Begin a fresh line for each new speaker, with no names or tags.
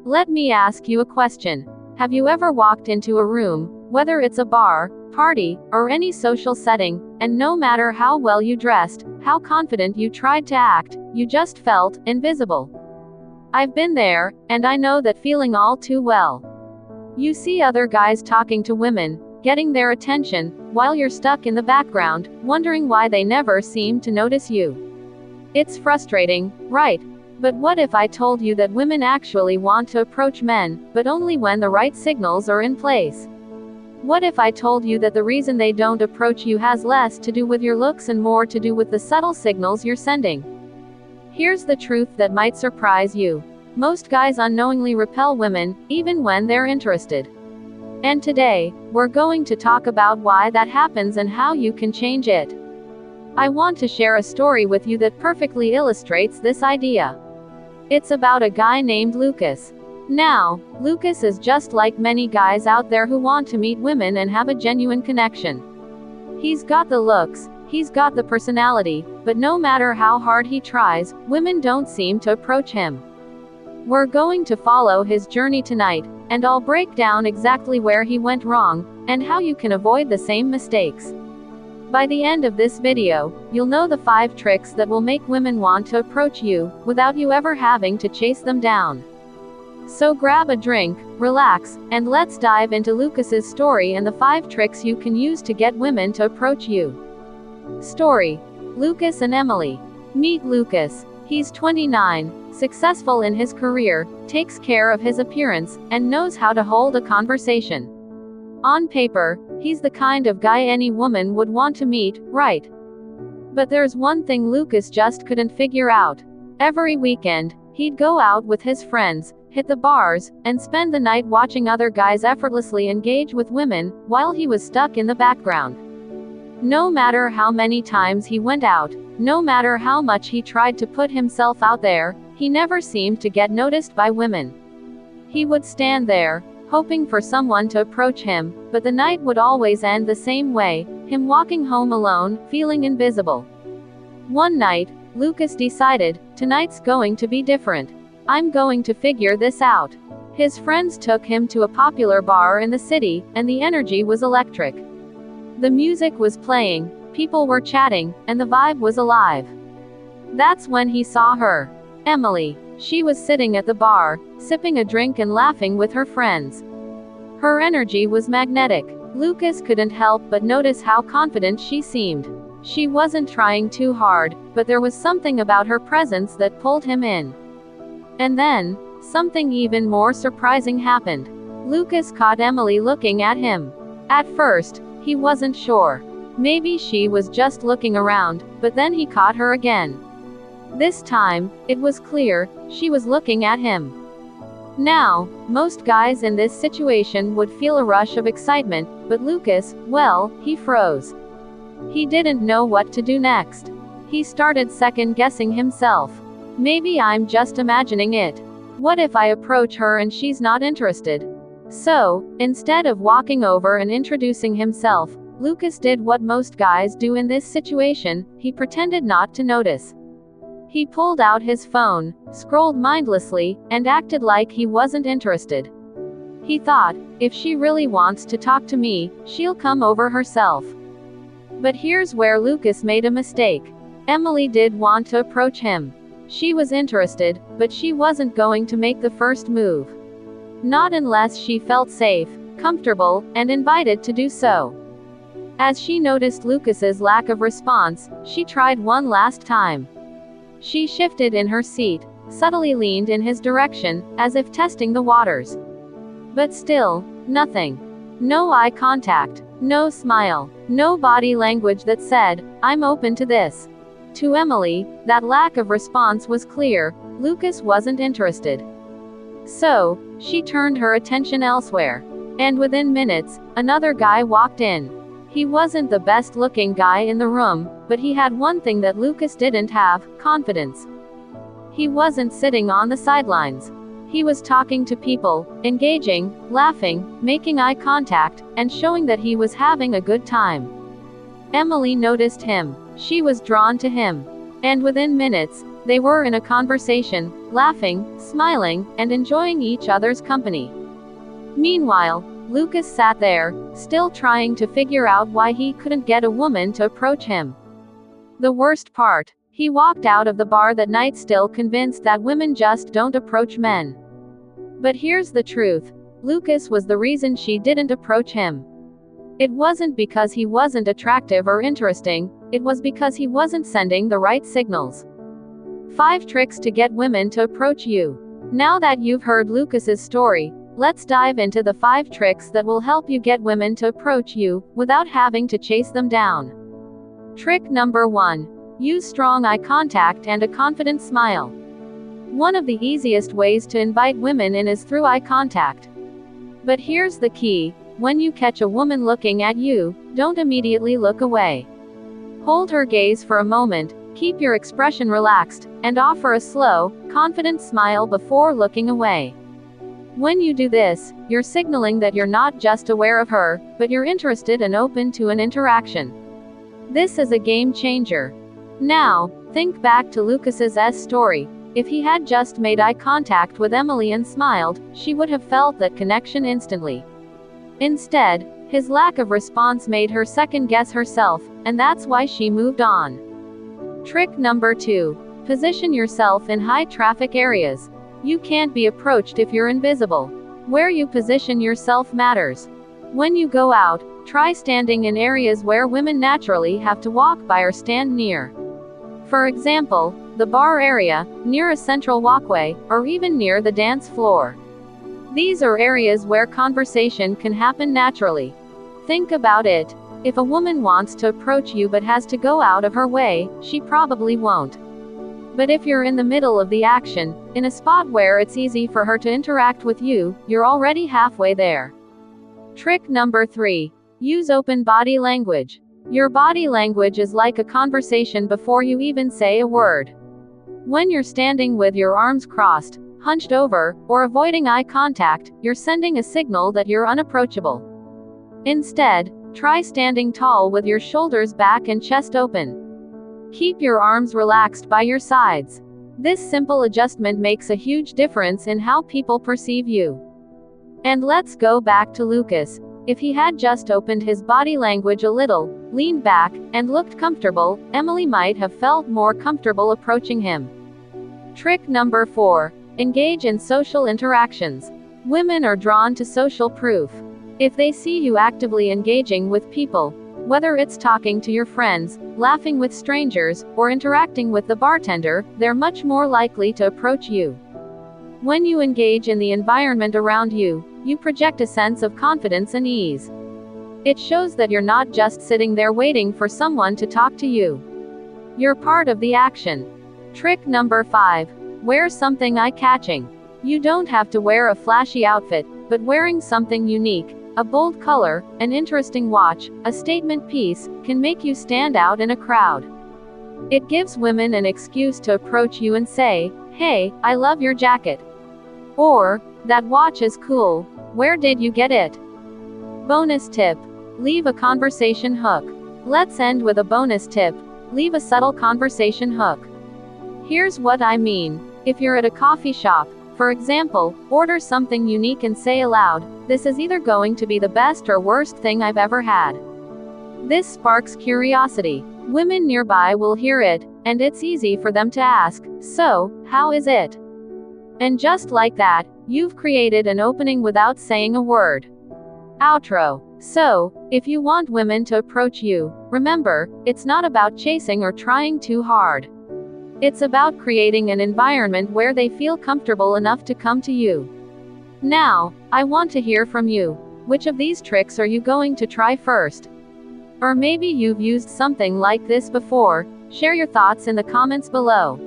Let me ask you a question. Have you ever walked into a room, whether it's a bar, party, or any social setting, and no matter how well you dressed, how confident you tried to act, you just felt invisible? I've been there, and I know that feeling all too well. You see other guys talking to women, getting their attention, while you're stuck in the background, wondering why they never seem to notice you. It's frustrating, right? But what if I told you that women actually want to approach men, but only when the right signals are in place? What if I told you that the reason they don't approach you has less to do with your looks and more to do with the subtle signals you're sending? Here's the truth that might surprise you. Most guys unknowingly repel women, even when they're interested. And today, we're going to talk about why that happens and how you can change it. I want to share a story with you that perfectly illustrates this idea. It's about a guy named Lucas. Now, Lucas is just like many guys out there who want to meet women and have a genuine connection. He's got the looks, he's got the personality, but no matter how hard he tries, women don't seem to approach him. We're going to follow his journey tonight, and I'll break down exactly where he went wrong, and how you can avoid the same mistakes. By the end of this video, you'll know the 5 tricks that will make women want to approach you, without you ever having to chase them down. So grab a drink, relax, and let's dive into Lucas's story and the 5 tricks you can use to get women to approach you. Story: Lucas and Emily. Meet Lucas. He's 29, successful in his career, takes care of his appearance, and knows how to hold a conversation. On paper, he's the kind of guy any woman would want to meet, right? But there's one thing Lucas just couldn't figure out. Every weekend, he'd go out with his friends, hit the bars, and spend the night watching other guys effortlessly engage with women, while he was stuck in the background. No matter how many times he went out, no matter how much he tried to put himself out there, he never seemed to get noticed by women. He would stand there, hoping for someone to approach him, but the night would always end the same way, him walking home alone, feeling invisible. One night, Lucas decided, tonight's going to be different. I'm going to figure this out. His friends took him to a popular bar in the city, and the energy was electric. The music was playing, people were chatting, and the vibe was alive. That's when he saw her. Emily. She was sitting at the bar, sipping a drink and laughing with her friends. Her energy was magnetic. Lucas couldn't help but notice how confident she seemed. She wasn't trying too hard, but there was something about her presence that pulled him in. And then, something even more surprising happened. Lucas caught Emily looking at him. At first, he wasn't sure. Maybe she was just looking around, but then he caught her again. This time, it was clear, she was looking at him. Now, most guys in this situation would feel a rush of excitement, but Lucas, well, he froze. He didn't know what to do next. He started second-guessing himself. Maybe I'm just imagining it. What if I approach her and she's not interested? So, instead of walking over and introducing himself, Lucas did what most guys do in this situation, he pretended not to notice. He pulled out his phone, scrolled mindlessly, and acted like he wasn't interested. He thought, if she really wants to talk to me, she'll come over herself. But here's where Lucas made a mistake. Emily did want to approach him. She was interested, but she wasn't going to make the first move. Not unless she felt safe, comfortable, and invited to do so. As she noticed Lucas's lack of response, she tried one last time. She shifted in her seat, subtly leaned in his direction, as if testing the waters. But still, nothing. No eye contact, no smile, no body language that said, I'm open to this. To Emily, that lack of response was clear, Lucas wasn't interested. So, she turned her attention elsewhere. And within minutes, another guy walked in. He wasn't the best-looking guy in the room, but he had one thing that Lucas didn't have, confidence. He wasn't sitting on the sidelines. He was talking to people, engaging, laughing, making eye contact, and showing that he was having a good time. Emily noticed him. She was drawn to him. And within minutes, They were in a conversation, laughing, smiling, and enjoying each other's company. Meanwhile, Lucas sat there, still trying to figure out why he couldn't get a woman to approach him. The worst part, he walked out of the bar that night still convinced that women just don't approach men. But here's the truth. Lucas was the reason she didn't approach him. It wasn't because he wasn't attractive or interesting, it was because he wasn't sending the right signals. 5 tricks to get women to approach you. Now that you've heard Lucas's story, let's dive into the 5 tricks that will help you get women to approach you, without having to chase them down. Trick number 1. Use strong eye contact and a confident smile. One of the easiest ways to invite women in is through eye contact. But here's the key. When you catch a woman looking at you, don't immediately look away. Hold her gaze for a moment, keep your expression relaxed, and offer a slow, confident smile before looking away. When you do this, you're signaling that you're not just aware of her, but you're interested and open to an interaction. This is a game changer. Now, think back to Lucas's story. If he had just made eye contact with Emily and smiled, she would have felt that connection instantly. Instead, his lack of response made her second-guess herself, and that's why she moved on. Trick number 2. Position yourself in high-traffic areas. You can't be approached if you're invisible. Where you position yourself matters. When you go out, try standing in areas where women naturally have to walk by or stand near. For example, the bar area, near a central walkway, or even near the dance floor. These are areas where conversation can happen naturally. Think about it. If a woman wants to approach you but has to go out of her way, she probably won't. But if you're in the middle of the action, in a spot where it's easy for her to interact with you, you're already halfway there. Trick number 3. Use open body language. Your body language is like a conversation before you even say a word. When you're standing with your arms crossed, hunched over, or avoiding eye contact, you're sending a signal that you're unapproachable. Instead, try standing tall with your shoulders back and chest open. Keep your arms relaxed by your sides. This simple adjustment makes a huge difference in how people perceive you. And let's go back to Lucas. If he had just opened his body language a little, leaned back, and looked comfortable, Emily might have felt more comfortable approaching him. Trick number 4. Engage in social interactions. Women are drawn to social proof. If they see you actively engaging with people, whether it's talking to your friends, laughing with strangers, or interacting with the bartender, they're much more likely to approach you. When you engage in the environment around you, you project a sense of confidence and ease. It shows that you're not just sitting there waiting for someone to talk to you. You're part of the action. Trick number 5. Wear something eye-catching. You don't have to wear a flashy outfit, but wearing something unique, a bold color, an interesting watch, a statement piece, can make you stand out in a crowd. It gives women an excuse to approach you and say, "Hey, I love your jacket." Or, "That watch is cool. Where did you get it?" Bonus tip. Leave a conversation hook. Let's end with a bonus tip. Leave a subtle conversation hook. Here's what I mean. If you're at a coffee shop, for example, order something unique and say aloud, "This is either going to be the best or worst thing I've ever had." This sparks curiosity. Women nearby will hear it, and it's easy for them to ask, "So, how is it?" And just like that, you've created an opening without saying a word. Outro. So, if you want women to approach you, remember, it's not about chasing or trying too hard. It's about creating an environment where they feel comfortable enough to come to you. Now, I want to hear from you. Which of these tricks are you going to try first? Or maybe you've used something like this before. Share your thoughts in the comments below.